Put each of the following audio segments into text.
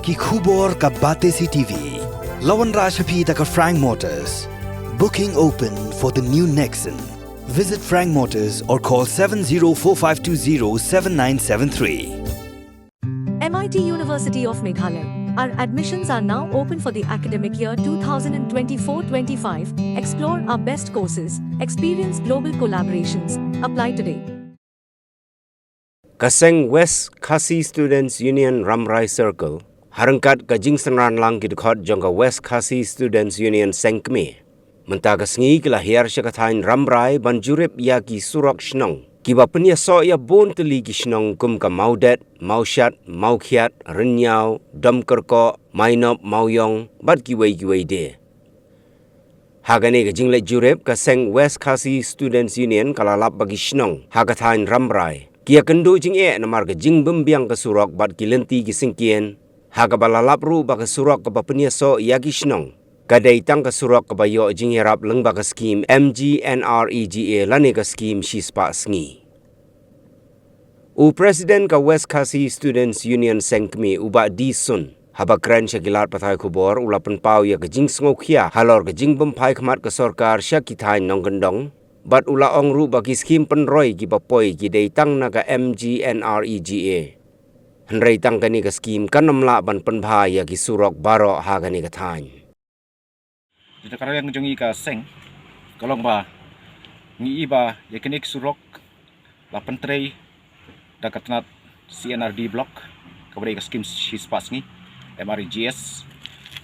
Ki khubor ka bate si TV. Lawan Rashapi taka Frank Motors. Booking open for the new Nexon. Visit Frank Motors or call 7045207973. MIT University of Meghalaya. Our admissions are now open for the academic year 2024-25. Explore our best courses, experience global collaborations. Apply today. Kaseng West Khasi Students Union Ramrai Circle, harangkat kajing senran lang kidukot jangka West Khasi Students Union Sengkme. Mentagas ngi kelahir syakatain Ramrai banjurip yaki surak shnong. Kiba penia so ya bon teli gishnong kum ka maudet, maushat, maukhiat, renyau, damkerko, mainop, mauyong, bat kiwei de. Hagane kajing le jurip kaseng West Khasi Students Union kalalap bagi shnong, hagatain Ramrai. Kia kendo jing namar ke jing bembiang ke surok bat kilenti ki singkien. Haga balalap ru ba ke surok ke bapenia so yagi shnong. Kadai tang ke surok ke bayo jing hirap leng ba ke skim MGNREGA lani ke skim shispa sngi. U Presiden ke West Khasi Students Union Sengkmi uba di sun. Haba keren syakilat patai kubor ulapan pau ya ke jing sengokia halor ke jing bempai kemat ke sorkar syakitain nong gendong. Bat ula ong ru bagi skim penroi ki bapoi ki deitang naga MGNREGA. Henrei tang kani ka skim kanamla ban penbhaya ki surok baro ha kani ka thain. Kita karang jongi ka seng kolong ba ngi iba yakinik surok la pentrei dakatnat CNRD block kabare ka skim shispas ni MRGS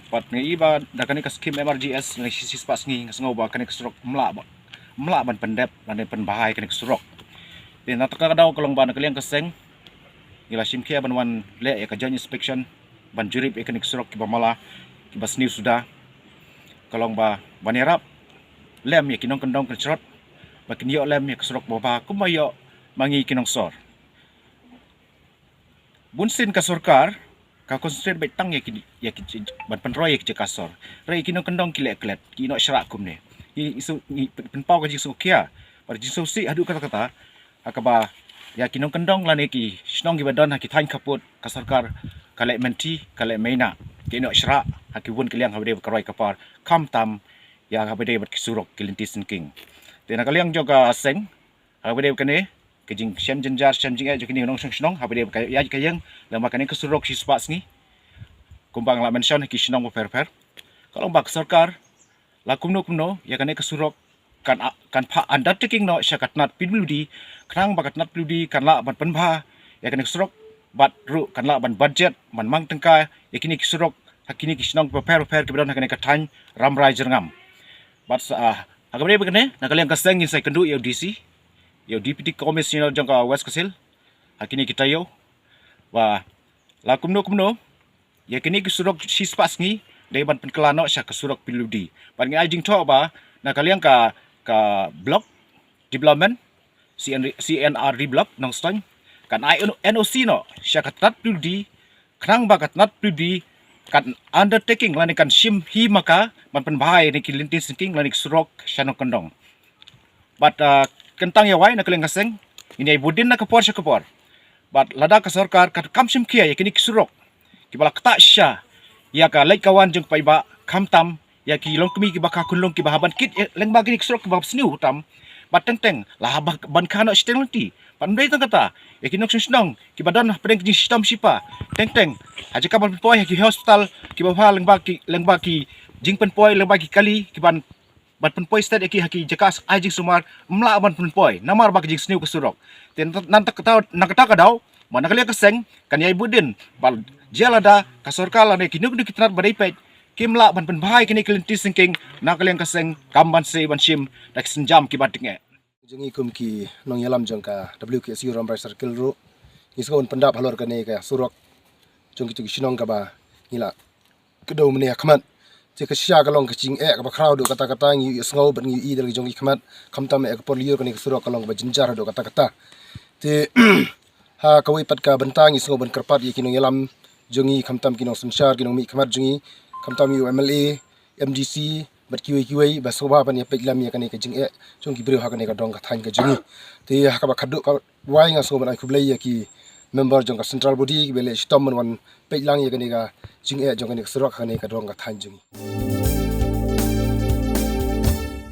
pat ngi iba dakani ka skim MRGS ni shispas ni ngau ba kani surok mla ban pendep ban penbahai kani surok din nataka daw kolong ba nakaliang kaseng ila simkia ban wan le ka jan inspection ban jurip kani surok ki bamala ki basni sudah kolong ba banirap lem ya kinong kendong kercerot bakin yo lem ya surok baba kumayo mangi kinong sor bunsin ka sorkar ka konsentrate betang ya ban penroy ya kasor rei kinong kendong kilek kino syrak kumne isu penpau ka jisu kia par jisu si adu kata akaba ya kinong kendong lani ki snong gibadon ha ki thain kaput ka sarkar kale menti kale meina kino syra ha ki won kaliang habde karai kapar kam tam ya habde bat kisurok kilintisin king tena kaliang joga seng habde kane kejing shem jenjar shem jing jo kini nong snong habde ya kayang lama kane kisurok si spas ni kumbang la mention ki snong per kalau bak sarkar la kumno ya kane kesurok kan pa undertaking no syakatnat PWD krang bakatnat PWD kan la ban penbha ya kane kesurok bat ru kan la ban budget man mang tengka ya kini kesurok hakini kisnong per kebedan kane kathan ramrai jerngam bat agabre bekane nakaliang kaseng insai kendu UDC yo deputy commissioner jangka West Kasil hakini kita yo wa la kumno ya kini kesurok sispas ni dari ban penkelano syak kesurok PWD. Pan ngai jing tho ba na kaliang ka block development CNRD block nong stang kan NOC no syak tat PWD krang bakat nat PWD kan undertaking lani kan sim hi maka ban penbahai ni kilintin sinking lani kesurok syanong kendong. But kentang ya wai na kaliang kaseng ini budin na kapor syakapor. But lada ka sarkar kat kam sim kia ya kini kesurok kibala kata sya ya ka lai kawan jeng paiba kamtam ya ki long kemi ki baka kunlong ki bahaban kit leng bagi ni surok ki bab sniu tam bateng lah habah ban kana stelenti pan dei tang kata ya ki nok snong ki badan pedeng ki sistem sipa teng aja ka ban poi ki hospital ki baba leng bagi jing pen poi leng bagi kali ki ban pen poi stat ki haki jakas ajing sumar mla ban pen poi namar bagi jing sniu ke surok ten nan tak kata nakata ka daw mana kali keseng kan yai budin bal jelada kasorkala ne kinuk kitrat badai pet kimla ban penbahai kini kelinti singking nakaliang kaseng kamban se ban sim dak senjam ki batinge jengi kum ki nong yalam jangka WKSU Ramrai Circle ru iskon pendap halor kane ka surok jong ki sinong ka ba ngila kedo mene khamat je ka sya kalong kaching ka ba crowd kata ngi sngo ban ngi idel jong ki khamat khamtam ka porliyo kane ka surok kalong ba jinjar do kata te ha kawai pat ka bentang isngo ban karpat ye kinong yalam jongi khamtam kinong sanshar kinong mi khamat jongi khamtam yu MLA MDC bat kiwei ba soba ban ye peklam ye kane ka jing jong ki brio ha kane ka dong ka thain ka jongi te ha ka ba khadu ka wai nga so ban ai kublai ye ki member jong ka central body ki bele stom wan peklang ye kane ka jing e jong ni surok khani ka dong ka than jungi